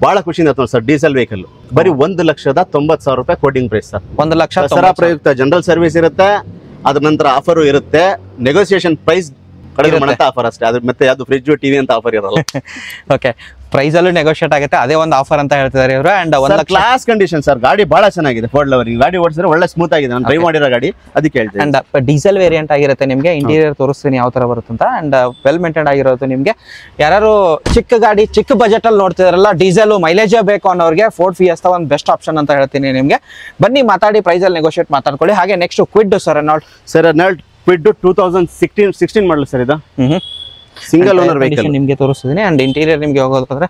ಬಹಳ ಖುಷಿಯಿಂದ ಸರ್. ಡೀಸೆಲ್ ವೆಹಿಕಲ್ ಬರೀ 1,90,000 ರೂಪಾಯಿ quoting price sir.
1 lakh.
Dasara ಪ್ರಯುಕ್ತ ಜನರಲ್ ಸರ್ವಿಸ್ ಇರುತ್ತೆ, ಅದ್ರ ನಂತರ ಆಫರ್ ಇರುತ್ತೆ. ನೆಗೋಸಿಯೇಷನ್ ಪ್ರೈಸ್ ಕಡಿಮೆ ಮಾಡಂತ ಆಫರ್ ಅಷ್ಟೇ. ಅದ್ರ ಮತ್ತೆ ಯಾವ್ದು ಫ್ರಿಜ್, ಟಿವಿ ಅಂತ ಆಫರ್ ಇರಲ್ಲ.
ಓಕೆ, ಪ್ರೈಸ್ ಅಲ್ಲೂ ನೆಗೋಷಿಯೇಟ್ ಆಗುತ್ತೆ, ಅದೇ ಒಂದು ಆಫರ್ ಅಂತ ಹೇಳ್ತಿದ್ದಾರೆ ಇವರು. And 1 lakh
class condition sir, ಗಾಡಿ ಬಹಳ ಚೆನ್ನಾಗಿದೆ. ಫೋರ್ಡ್ ಲವರ್ ಗಾಡಿ ಓಡಿಸಿದ್ರೆ ಒಳ್ಳೆ ಸ್ಮೂತ್ ಆಗಿದೆ, ನಾನು ಡ್ರೈವ್ ಮಾಡಿರೋ ಗಾಡಿ, ಅದಕ್ಕೆ ಹೇಳ್ತೀನಿ.
ಅಂಡ್ ಡೀಸೆಲ್ ವೇರಿಯಂಟ್ ಆಗಿರುತ್ತೆ ನಿಮಗೆ. ಇಂಟೀರಿಯರ್ ತೋರಿಸ್ತೀನಿ ಯಾವ ತರ ಬರುತ್ತೆ ಅಂತ. ಅಂಡ್ ವೆಲ್ ಮೇಂಟೈನ್ ಆಗಿರೋದು ನಿಮಗೆ. ಯಾರು ಚಿಕ್ಕ ಗಾಡಿ ಚಿಕ್ಕ ಬಜೆಟ್ ಅಲ್ಲಿ ನೋಡ್ತಿದಾರಲ್ಲ, ಡೀಸೆಲ್ ಮೈಲೇಜ್ ಬೇಕು ಅನ್ನೋರಿಗೆ ಫೋರ್ಡ್ ಫಿಯೆಸ್ಟಾ ಒಂದು ಬೆಸ್ಟ್ ಆಪ್ಷನ್ ಅಂತ ಹೇಳ್ತೀನಿ ನಿಮಗೆ. ಬನ್ನಿ ಮಾತಾಡಿ ಪ್ರೈಸ್ ಅಲ್ಲಿ ನೆಗೋಷಿಯೇಟ್ ಮಾತಾಡ್ಕೊಳ್ಳಿ. ಹಾಗೆ next Kwid sir
Renault Kwid 2016 ಮಾಡಲು ಸರ್. ಇದು ಸಿಂಗಲ್ ಓನರ್ ವೆಹಿಕಲ್
ನಿಮಗೆ ತೋರಿಸ್ತಿದ್ದೀನಿ. ಅಂಡ್ ಇಂಟೀರಿಯರ್ ನಿಮಗೆ ಹೋಗೋದಾದ್ರೆ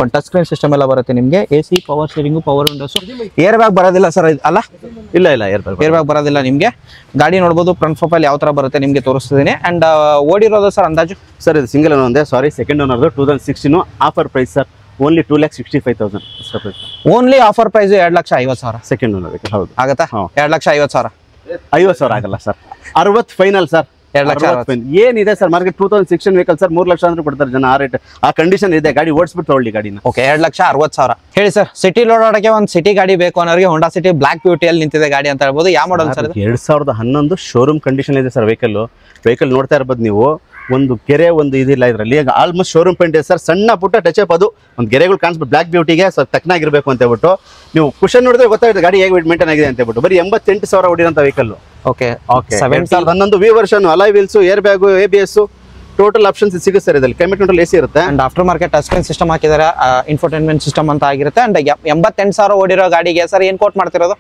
ಒಂದು ಟಚ್ ಸ್ಕ್ರೀನ್ ಸಿಸ್ಟಮ್ ಎಲ್ಲ ಬರುತ್ತೆ ನಿಮಗೆ. AC, power steering, power Windows, air bag ಬರೋದಿಲ್ಲ ಸರ್ ಅಲ್ಲ?
ಇಲ್ಲ ಏರ್
ಬ್ಯಾಗ್ ಬರೋದಿಲ್ಲ ನಿಮಗೆ. ಗಾಡಿ ನೋಡ್ಬೋದು ಫ್ರಂಟ್ ಪ್ರೊಫೈಲ್ ಯಾವ ತರ ಬರುತ್ತೆ ನಿಮಗೆ ತೋರಿಸ್ತಿದ್ದೀನಿ. ಅಂಡ್ ಓಡಿರೋದು ಸರ್ ಅಂದಾಜು?
ಸರ್ ಇದು ಸಿಂಗಲ್ ಓನರ್ ಒಂದೇ, ಸಾರಿ ಸೆಕೆಂಡ್ ಓನರ್ದು 2016 offer price sir, only 2,65,000.
Only offer price 2,50,000
second owner vehicle. ಹೌದು
ಆಗತ್ತಾ? 2,50,000.
50,000 ಆಗಲ್ಲ ಸರ್, 60 ಫೈನಲ್ ಸರ್.
2,60,000
ಏನಿದೆ sir market 2016 vehicle sir, 3 lakh ಅಂದ್ರೆ ಕೊಡ್ತಾರೆ ಜನ. ಆ ರೇಟ್ ಆ ಕಂಡೀಷನ್ ಇದೆ, ಗಾಡಿ ಓಡಿಸ್ಬಿಟ್ಟು ತಗೊಳ್ಳಿ ಗಾಡಿನ.
ಓಕೆ, 2,60,000 ಹೇಳಿ ಸರ್. ಸಿಟಿ ಓಡಾಡಕ್ಕೆ ಒಂದು ಸಿಟಿ ಗಾಡಿ ಬೇಕು ಅನ್ನೋರಿಗೆ ಹೋಂಡಾ ಸಿಟಿ ಬ್ಲಾಕ್ ಬ್ಯೂಟಿಯಲ್ಲಿ ನಿಂತಿದೆ ಗಾಡಿ ಅಂತ ಹೇಳ್ಬೋದು. ಯಾವ ಮಾಡಲ್ ಸರ್?
2011 ಶೋರೂಮ್ ಕಂಡೀಷನ್ ಇದೆ ಸರ್ ವೆಹಿಕಲ್ ನೋಡ್ತಾ ಇರ್ಬೋದು ನೀವು. ಒಂದು ಗೆರೆ ಒಂದು ಇದಿಲ್ಲ ಇದರಲ್ಲಿ, ಆಲ್ಮೋಸ್ಟ್ ಶೋರೂಮ್ ಪೇಂಟ್ ಇದೆ ಸರ್. ಸಣ್ಣ ಪುಟ್ಟ ಟಚ್ ಅಪ್, ಅದು ಒಂದು ಗೆರೆಗಳು ಕಾಣಿಸ್ಬಿಟ್ಟು ಬ್ಲಾಕ್ ಬ್ಯೂಟಿಗೆ ಸ್ವಲ್ಪ ತಕ್ಕನಾಗಿರ್ಬೇಕು ಅಂತ ಹೇಳ್ಬಿಟ್ಟು ನೀವು ಕುಶನ್ ನೋಡಿದ್ರೆ ಗೊತ್ತಾಗುತ್ತೆ ಗಾಡಿ ಹೇಗೆ ಮೇಂಟೈನ್ ಆಗಿದೆ ಅಂತ ಹೇಳ್ಬಿಟ್ಟು. ಬರೀ 88,000 ಹೊಡಿರೋಂಥ vehicle.
Okay,
2011 V version, alloy wheels, air bag, ABS, total options ಸಿಗುತ್ತೆ ಸರ್ ಇದರಲ್ಲಿ. ಕ್ಲೈಮೇಟ್ ಕಂಟ್ರೋಲ್ AC ಇರುತ್ತೆ.
And after market touch screen system ಹಾಕಿದ್ದಾರೆ, ಇನ್ಫೋಟೈನ್ಮೆಂಟ್ ಸಿಸ್ಟಮ್ ಅಂತ ಆಗಿರುತ್ತೆ. ಅಂಡ್ 88,000 ಓಡಿರೋ ಗಾಡಿಗೆ ಸರ್ ಏನು ಕೋಟ್ ಮಾಡ್ತಿರೋದು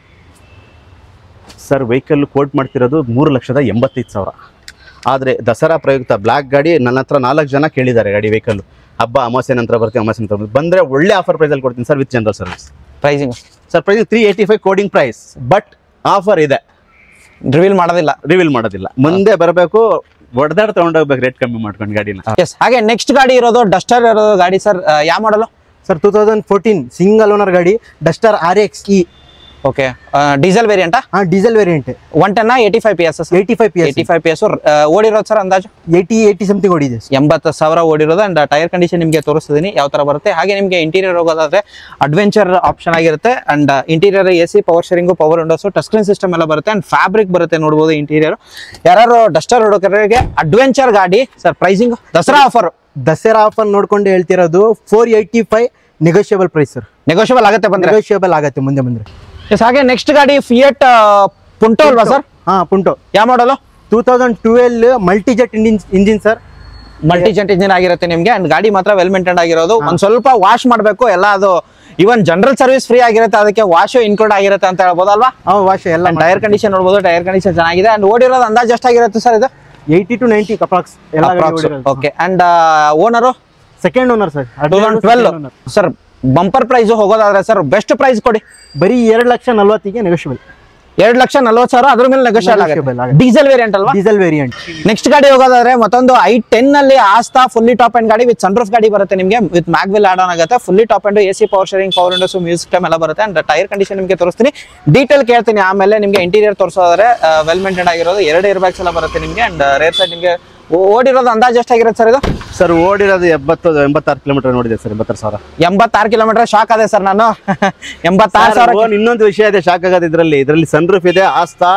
ಸರ್? ವೆಹಿಕಲ್ ಕೋಟ್ ಮಾಡ್ತಿರೋದು 3,85,000. ಆದರೆ ದಸರಾ ಪ್ರಯುಕ್ತ ಬ್ಲಾಕ್ ಗಾಡಿ ನನ್ನ ಹತ್ರ 4 ಜನ ಕೇಳಿದ್ದಾರೆ ಗಾಡಿ ವೆಹಿಕಲ್. ಹಬ್ಬ ಅಮಾವಾಸ್ಯೆ ನಂತರ ಬರ್ತೀವಿ, ಅಮಾವಾಸ್ಯೆ ನಂತರ ಬಂದರೆ ಒಳ್ಳೆ ಆಫರ್ ಪ್ರೈಸಲ್ಲಿ ಕೊಡ್ತೀನಿ sir, with general service.
Pricing
sir pricing 385 quoting price, but offer ಇದೆ.
ರಿವೀಲ್ ಮಾಡೋದಿಲ್ಲ. ಮುಂದೆ
ಬರಬೇಕು, ಹೊಡೆದಾಡ್ ತಗೊಂಡೋಗ್ಬೇಕು ರೇಟ್ ಕಮ್ಮಿ ಮಾಡ್ಕೊಂಡು ಗಾಡಿನ.
ಹಾಗೆ ನೆಕ್ಸ್ಟ್ ಗಾಡಿ ಇರೋದು ಡಸ್ಟರ್ ಇರೋದು ಗಾಡಿ ಸರ್. ಯಾವ ಮಾಡಲು
ಸರ್? 2014 ಸಿಂಗಲ್ ಓನರ್ ಗಾಡಿ, ಡಸ್ಟರ್ RX-E.
ಓಕೆ, ಡೀಸೆಲ್ ವೇರಿಯಂಟಾ?
Diesel variant.
110 85 PS? 85 PS ಓಡಿರೋದು ಸರ್ ಅಂದಾಜು? 80 ಸಮಥಿಂಗ್ ಓಡಿದೆ. 80,000 ಓಡಿರೋದು. ಅಂಡ್ ಟೈರ್ ಕಂಡೀಷನ್ ನಿಮಗೆ ತೋರಿಸ್ತಿದ್ದೀನಿ ಯಾವ ತರ ಬರುತ್ತೆ. ಹಾಗೆ ನಿಮಗೆ ಇಂಟೀರಿಯರ್ ಹೋಗೋದಾದ್ರೆ ಅಡ್ವೆಂಚರ್ ಆಪ್ಷನ್ ಆಗಿರುತ್ತೆ. And interior AC, power steering, power Windows, touch screen system ಎಲ್ಲ ಬರುತ್ತೆ. ಅಂಡ್ ಫ್ಯಾಬ್ರಿಕ್ ಬರುತ್ತೆ ನೋಡಬಹುದು ಇಂಟೀರಿಯರ್. ಯಾರು ಡಸ್ಟರ್ ಹುಡುಗರಿಗೆ ಅಡ್ವೆಂಚರ್ ಗಾಡಿ ಸರ್, ಪ್ರೈಸಿಂಗ್ ದಸರಾ ಆಫರ್ ನೋಡ್ಕೊಂಡು ಹೇಳ್ತಿರೋದು 485 ನೆಗೋಷಿಯಬಲ್ ಪ್ರೈಸ್ ಸರ್. ನೆಗೋಷಿಯಬಲ್ ಆಗುತ್ತೆ ಮುಂದೆ ಬಂದ್ರೆ. ಹಾಗೆ ನೆಕ್ಸ್ಟ್ ಗಾಡಿ ಫಿಯಟ್ ಪುಂಟೋ ಅಲ್ವಾ ಸರ್?
ಪುಂಟೋ.
ಯಾವ ಮಾಡಲು?
2012 ಮಲ್ಟಿಜೆಟ್ ಇಂಜಿನ್ ಸರ್.
ಮಲ್ಟಿಜೆಟ್ ಇಂಜಿನ್ ಆಗಿರುತ್ತೆ ನಿಮಗೆ. ಅಂಡ್ ಗಾಡಿ ಮಾತ್ರ ವೆಲ್ ಮೇಂಟೈನ್ ಆಗಿರೋದು. ಒಂದ್ ಸ್ವಲ್ಪ ವಾಶ್ ಮಾಡಬೇಕು ಎಲ್ಲ. ಅದು ಇವನ್ ಜನರಲ್ ಸರ್ವಿಸ್ ಫ್ರೀ ಆಗಿರುತ್ತೆ, ಅದಕ್ಕೆ ವಾಶ್ ಇನ್ಕ್ಲೂಡ್ ಆಗಿರುತ್ತೆ ಅಂತ ಹೇಳ್ಬೋದಲ್ವಾ?
ವಾಶ್ ಎಲ್ಲ.
ಟೈರ್ ಕಂಡೀಷನ್ ನೋಡಬಹುದು, ಟೈರ್ ಕಂಡೀಷನ್ ಚೆನ್ನಾಗಿದೆ. ಅಂಡ್ ಓಡಿರೋದು ಅಂದಾಜು ಎಷ್ಟಾಗಿರುತ್ತೆ ಸರ್ ಇದು?
80 to 90 approx.
Okay. And owner
second owner sir,
2012 sir. Bumper price ಹೋಗೋದಾದ್ರೆ ಸರ್ ಬೆಸ್ಟ್ ಪ್ರೈಸ್ ಕೊಡಿ.
ಬರೀ 2,40,000 ನೆಗೋಷಿಯಬಲ್.
2,40,000 ಅದ್ರ ಮೇಲೆ ನೆಗೋಷಿಯಬಲ್ ಆಗುತ್ತೆ. ಡೀಸೆಲ್ ವೇರಿಯಂಟ್ ಅಲ್ವಾ?
Diesel variant.
ನೆಕ್ಸ್ಟ್ ಗಾಡಿ ಹೋಗೋದಾದ್ರೆ ಮತ್ತೊಂದು i10 ನಲ್ಲಿ ಆಸ್ತಾ ಫುಲ್ಲಿ ಟಾಪ್ ಅಂಡ್ ಗಾಡಿ ವಿತ್ ಸನ್ರೂಫ್ ಗಾಡಿ ಬರುತ್ತೆ ನಿಮಗೆ. ವಿತ್ ಮ್ಯಾಗ್ವಿಲ್ ಆಡ್ ಆನ್ ಆಗುತ್ತೆ. Fully top and AC, power steering, power windows, music system ಎಲ್ಲ ಬರುತ್ತೆ. ಅಂಡ್ ಟೈರ್ ಕಂಡೀಷನ್ ನಿಮಗೆ ತೋರಿಸ್ತೀನಿ, ಡೀಟೇಲ್ ಕೇಳ್ತೀನಿ ಆಮೇಲೆ. ನಿಮಗೆ ಇಂಟೀರಿಯರ್ ತೋರಿಸೋದಾದ್ರೆ ವೆಲ್ ಮೇಂಟೈನ್ ಆಗಿರೋದು 2 ಏರ್ ಬ್ಯಾಗ್ಸ್ ಎಲ್ಲ ಬರುತ್ತೆ ನಿಮಗೆ. ಅಂಡ್ ರೇರ್ ಸೈಡ್ ನಿಮಗೆ ಓಡಿರೋದು ಅಂದಾಜು ಎಷ್ಟಾಗಿರುತ್ತೆ ಸರ್ ಇದು?
ಸರ್ ಓಡಿರೋದು 86 ಕಿಲೋಮೀಟರ್ ನೋಡಿದೆ ಸರ್. 86,000.
86 ಕಿಲೋಮೀಟರ್. ಶಾಕ್ ಆದೆ ಸರ್ ನಾನು. 86,000.
ಇನ್ನೊಂದು ವಿಷಯ ಇದೆ ಶಾಕ್ ಆಗೋದು, ಇದರಲ್ಲಿ ಸನ್ರೂಫ್ ಇದೆ, ಆಸ್ತಾ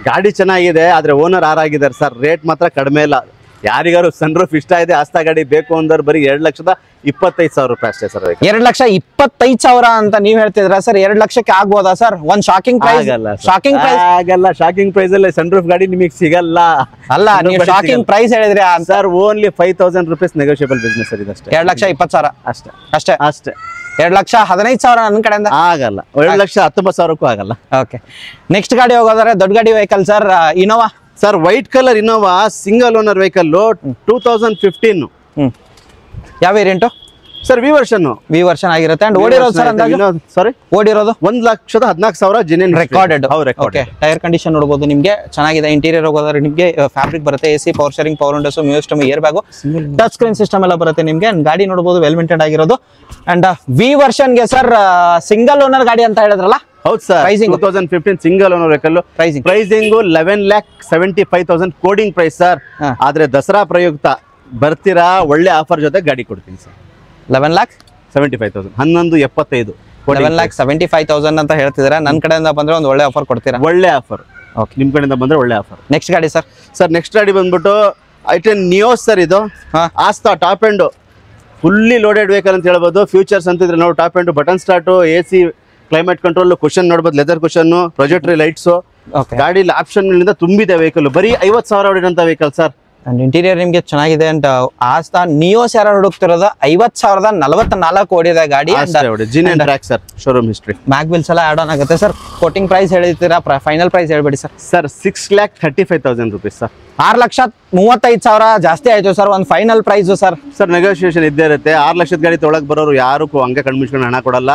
ಗಾಡಿ ಚೆನ್ನಾಗಿದೆ, ಆದ್ರೆ ಓನರ್ ಆರಾಗಿದ್ದಾರೆ ಸರ್. ರೇಟ್ ಮಾತ್ರ ಕಡಿಮೆ ಇಲ್ಲ. ಯಾರಿಗಾರು ಸನ್ರೂಫ್ ಇಷ್ಟ ಇದೆ, ಆಸ್ತಾ ಗಾಡಿ ಬೇಕು ಅಂದ್ರೆ ಬರೀ 2,25,000 ರೂಪಾಯಿ ಅಷ್ಟೇ ಸರ್.
2,25,000 ಅಂತ ನೀವ್ ಹೇಳ್ತಿದ್ರ ಸರ್? 2 ಲಕ್ಷಕ್ಕೆ ಆಗ್ಬೋದಾ ಸರ್? ಒಂದ್ ಶಾಕಿಂಗ್ ಪ್ರೈಸ್
ಆಗಲ್ಲ. ಶಾಕಿಂಗ್ ಪ್ರೈಸ್ ಅಲ್ಲಿ ಸನ್ರೂಫ್ ಗಾಡಿ ನಿಮಗೆ ಸಿಗಲ್ಲ.
ಅಲ್ಲ, ನೀವು ಶಾಕಿಂಗ್ ಪ್ರೈಸ್ ಹೇಳಿದ್ರೆ
sir only 5,000 rupees negotiable business sir ಇದಷ್ಟೇ.
2,20,000
ಅಷ್ಟೇ.
2,15,000 ನನ್ನ ಕಡೆಯಿಂದ
ಆಗಲ್ಲ. 2,19,000ಕ್ಕೂ ಆಗಲ್ಲ.
ಓಕೆ. ನೆಕ್ಸ್ಟ್ ಗಾಡಿ ಹೋಗೋದಾದ್ರೆ ದೊಡ್ಡ ಗಾಡಿ vehicle sir, Innova
sir. White colour Innova single owner vehicle, 2015.
ಯಾವ ವೇರಿಯಂಟ್
ಸರ್? ವಿ ವರ್ಷನ್
ಆಗಿರುತ್ತೆ. ಅಂಡ್ ಓಡಿರೋದು ಸರ್ ಅಂದಾಜು?
ಸಾರಿ,
ಓಡಿರೋದು
1,14,000 genuine
recorded. Okay. Tyre condition ನೋಡಬಹುದು ನಿಮಗೆ ಚೆನ್ನಾಗಿದೆ. ಇಂಟೀರಿಯರ್ ಹೋಗೋದಾದ್ರೆ ನಿಮಗೆ ಫ್ಯಾಬ್ರಿಕ್ ಬರುತ್ತೆ. AC, power steering, power windows, music system, air bag, touch screen system ಎಲ್ಲ ಬರುತ್ತೆ ನಿಮಗೆ. ಗಾಡಿ ನೋಡಬಹುದು ವೆಲ್ ಮೇಂಟೈನ್ ಆಗಿರೋದು. ಅಂಡ್ ವಿ ವರ್ಷನ್ ಗೆ ಸರ್ ಸಿಂಗಲ್ ಓನರ್ ಗಾಡಿ ಅಂತ ಹೇಳಿದ್ರಲ್ಲ?
ಹೌದು sir. 2015 single owner vehicle. Pricing 11,75,000 quoting price sir. ಆದ್ರೆ ದಸರಾ ಪ್ರಯುಕ್ತ ಬರ್ತೀರಾ, ಒಳ್ಳೆ ಆಫರ್ ಜೊತೆ ಗಾಡಿ ಕೊಡ್ತೀನಿ ಸರ್.
11,75,000.
11,75,000.
11,75,000 ಅಂತ ಹೇಳ್ತಿದ್ದೀರಾ. ನನ್ನ ಕಡೆಯಿಂದ ಬಂದ್ರೆ ಒಂದು ಒಳ್ಳೆ ಆಫರ್ ಕೊಡ್ತೀರಾ?
ಒಳ್ಳೆ ಆಫರ್. ನಿಮ್ ಕಡೆಯಿಂದ ಬಂದ್ರೆ ಒಳ್ಳೆ ಆಫರ್.
ನೆಕ್ಸ್ಟ್ ಗಾಡಿ ಸರ್?
ನೆಕ್ಸ್ಟ್ ಗಾಡಿ ಬಂದ್ಬಿಟ್ಟು i10 ನಿಯೋಸ್ ಸರ್. ಇದು ಆಸ್ತಾ top end fully loaded vehicle ಅಂತ ಹೇಳ್ಬೋದು. ಫ್ಯೂಚರ್ಸ್ ಅಂತಿದ್ರೆ ನಾವು top end button start, AC, climate control, cushion ನೋಡ್ಬೋದು, leather cushion, projector lights.
Okay
ಗಾಡಿಲಿ ಆಪ್ಷನ್ಗಳಿಂದ ತುಂಬಿದೆ ವೆಹಿಕಲ್. ಬರೀ 50,000 ಹೊಡಿರೋಂಥ ವೆಹಿಕಲ್ ಸರ್.
ಅಂಡ್ ಇಂಟೀರಿಯರ್ ನಿಮಗೆ ಚೆನ್ನಾಗಿದೆ. ಅಂಡ್ ಆಸ್ತಾ ನಿಯೋಸ್ ಯಾರು ಹುಡುಕ್ತಿರೋದು 50,044 ಓಡಿದೆ ಗಾಡಿ.
Genuine track sir, showroom history.
Mag bills ಎಲ್ಲ ಆಡ್ ಆನ್ ಆಗುತ್ತೆ ಸರ್. ಕೋಟಿಂಗ್ ಪ್ರೈಸ್ ಹೇಳಿರ್ತೀರಾ, ಫೈನಲ್ ಪ್ರೈಸ್ ಹೇಳ್ಬೇಡಿ ಸರ್.
Sir 6,35,000 rupees sir.
6,35,000 ಜಾಸ್ತಿ ಆಯ್ತು ಸರ್. ಒಂದು final price sir.
Sir negotiation ಇದ್ದೇ ಇರುತ್ತೆ. 6 ಲಕ್ಷದ ಗಾಡಿ ತೊಗೊಳಕ್ ಬರೋರು ಯಾರು ಹಂಗೆ ಕಣ್ಮುಚ್ಕೊಂಡು ಹಣ ಕೊಡಲ್ಲ.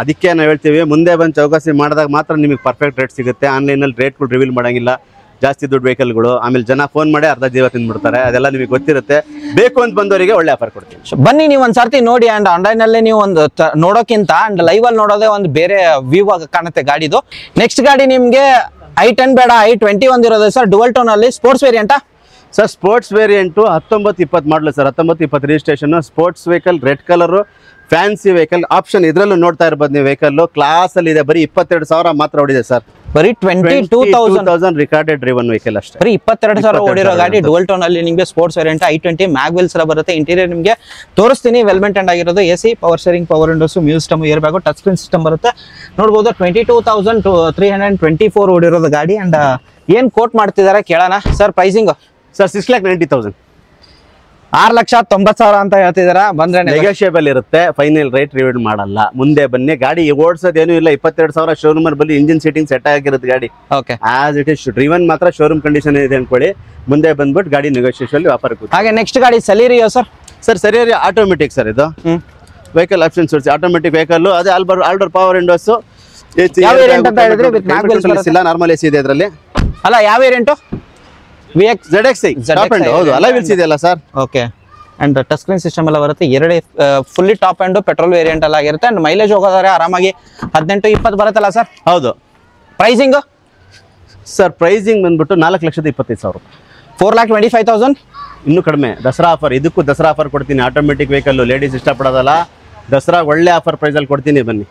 ಅದಕ್ಕೆ ನಾವು ಹೇಳ್ತೀವಿ, ಮುಂದೆ ಬಂದು ಚೌಕಾಸಿ ಮಾಡಿದಾಗ ಮಾತ್ರ ನಿಮಗೆ ಪರ್ಫೆಕ್ಟ್ ರೇಟ್ ಸಿಗುತ್ತೆ. ಆನ್ಲೈನಲ್ಲಿ ರೇಟ್ಗಳು ರಿವೀಲ್ ಮಾಡೋಂಗಿಲ್ಲ. ಜಾಸ್ತಿ ದುಡ್ಡು ವೆಹಿಕಲ್ಗಳು, ಆಮೇಲೆ ಜನ ಫೋನ್ ಮಾಡಿ ಅರ್ಧ ಜೀವ ತಿಂದ್ಬಿಡ್ತಾರೆ. ಅದೆಲ್ಲ ನಿಮಗೆ ಗೊತ್ತಿರುತ್ತೆ. ಬೇಕು ಅಂತ ಬಂದವರಿಗೆ ಒಳ್ಳೆ ಆಫರ್ ಕೊಡ್ತೀನಿ.
ಬನ್ನಿ ನೀವು ಒಂದು ಸರ್ತಿ ನೋಡಿ. ಅಂಡ್ ಆನ್ಲೈನಲ್ಲೇ ನೀವು ಒಂದು ನೋಡೋಕ್ಕಿಂತ ಅಂಡ್ ಲೈವಲ್ಲಿ ನೋಡೋದೇ ಒಂದು ಬೇರೆ ವ್ಯೂ ಆಗಿ ಕಾಣುತ್ತೆ ಗಾಡಿದು. ನೆಕ್ಸ್ಟ್ ಗಾಡಿ ನಿಮಗೆ i10 ಬೇಡ, i20 ಒಂದಿರೋದು ಸರ್. ಡುವಲ್ ಟೋನ್ ಅಲ್ಲಿ ಸ್ಪೋರ್ಟ್ಸ್ ವೇರಿಯಂಟಾ
ಸರ್? ಸ್ಪೋರ್ಟ್ಸ್ ವೇರಿಯಂಟು 19-20 ಮಾಡಲು sir. 19-20 registration. Sports vehicle, red colour, fancy vehicle option. ಇದರಲ್ಲೂ ನೋಡ್ತಾ ಇರ್ಬೋದು ನೀವು. ವೆಹಿಕಲ್ ಕ್ಲಾಸ್ ಅಲ್ಲಿ ಇದೆ. ಬರೀ 22,000 ಮಾತ್ರ ಹೊಡಿದೆ ಸರ್.
ಬರೀ 22,000
ರಿಕಾರ್ಡೆಡ್ ಡ್ರಿವನ್ ವೆಹಿಕಲ್ ಅಷ್ಟೇ.
ಬರೀ 22,000 ಓಡಿರೋ ಗಾಡಿ. ಡುವಲ್ ಟೋನ್ ಅಲ್ಲಿ ನಿಮಗೆ sports variant i20 mag wheels ಎಲ್ಲ ಬರುತ್ತೆ. ಇಂಟೀರಿಯರ್ ನಿಮಗೆ ತೋರಿಸ್ತೀನಿ. ವೆಲ್ ಮೇಂಟೈನ್ ಆಗಿರೋದು. AC, power steering, power windows, music system, air bag, touch screen system ಬರುತ್ತೆ. ನೋಡ್ಬೋದು 22,324 ಓಡಿರೋದು ಗಾಡಿ. ಅಂಡ್ ಏನ್ ಕೋಟ್ ಮಾಡ್ತಿದ್ದಾರೆ ಕೇಳೋಣ ಸರ್. Pricing
sir 6,90,000.
6,90,000 ಅಂತ ಹೇಳ್ತಿದಾರ. ಬಂದ್ರೆ
ನೆಗೋಷಿಯಬಲ್ ಇರುತ್ತೆ. ಫೈನಲ್ ರೇಟ್ ರಿವೀಲ್ ಮಾಡಲ್ಲ. ಮುಂದೆ ಬನ್ನಿ. ಗಾಡಿ ಓಡಿಸೋದೇನು ಇಲ್ಲ. 22,000 ಶೋರೂಮ್ ಅಲ್ಲಿ ಬಲ್ಲಿ ಇಂಜಿನ್ ಸೀಟಿಂಗ್ ಸೆಟ್ ಆಗಿರುತ್ತೆ ಗಾಡಿ.
Okay,
as it is. Driven ಮಾತ್ರ ಶೋರೂಮ್ ಕಂಡೀಷನ್ ಇದೆ ಅನ್ಕೊಳ್ಳಿ. ಮುಂದೆ ಬಂದ್ಬಿಟ್ಟು ಗಾಡಿ ನೆಗೋಷಿಯೇಷನ್ ವ್ಯಾಪಾರ.
ಹಾಗೆ ನೆಕ್ಸ್ಟ್ ಗಾಡಿ ಸೆಲೀರಿಯೋ ಸರ್.
ಸರ್ ಸರಿಯಾಗಿ ಆಟೋಮೆಟಿಕ್ ಸರ್. ಇದು vehicle option source automatic vehicle. ಅದೇ ಆಲ್ಡರ್ ಪವರ್ ವಿಂಡೋಸ್.
ಯಾವ ವೇರಿಯಂಟ್ ಅಂತ ಹೇಳಿದ್ರೆ ವಿತ್ ಮ್ಯಾಗ್ ವೀಲ್ಸ್
ಇಲ್ಲ, ನಾರ್ಮಲ್ AC ಇದೆ ಇದರಲ್ಲಿ.
ಅಲ್ಲ, ಯಾವ ವೇರಿಯಂಟ್?
ZXi top end. ಹೌದು, ಅಲೈ ವೀಲ್ಸ್ ಇದೆಯಲ್ಲ sir.
Okay. And touch screen system ಎಲ್ಲ ಬರುತ್ತೆ. ಎರಡೇ fully top and petrol variant ಎಲ್ಲ ಆಗಿರುತ್ತೆ. ಅಂಡ್ ಮೈಲೇಜ್ ಹೋಗೋದಾದ್ರೆ ಆರಾಮಾಗಿ 18-20 ಬರುತ್ತಲ್ಲ ಸರ್?
ಹೌದು.
ಪ್ರೈಸಿಂಗ್
ಸರ್ ಪ್ರೈಸಿಂಗ್ ಬಂದ್ಬಿಟ್ಟು 4,25,000.
4,25,000.
ಇನ್ನೂ ಕಡಿಮೆ. ದಸರಾ ಆಫರ್. ಇದಕ್ಕೂ ದಸರಾ ಆಫರ್ ಕೊಡ್ತೀನಿ. ಆಟೋಮೆಟಿಕ್ ವೆಹಿಕಲ್ ಲೇಡೀಸ್ ಇಷ್ಟಪಡೋದಲ್ಲ. ದಸರಾ ಒಳ್ಳೆ ಆಫರ್ ಪ್ರೈಸಲ್ಲಿ ಕೊಡ್ತೀನಿ. ಬನ್ನಿ.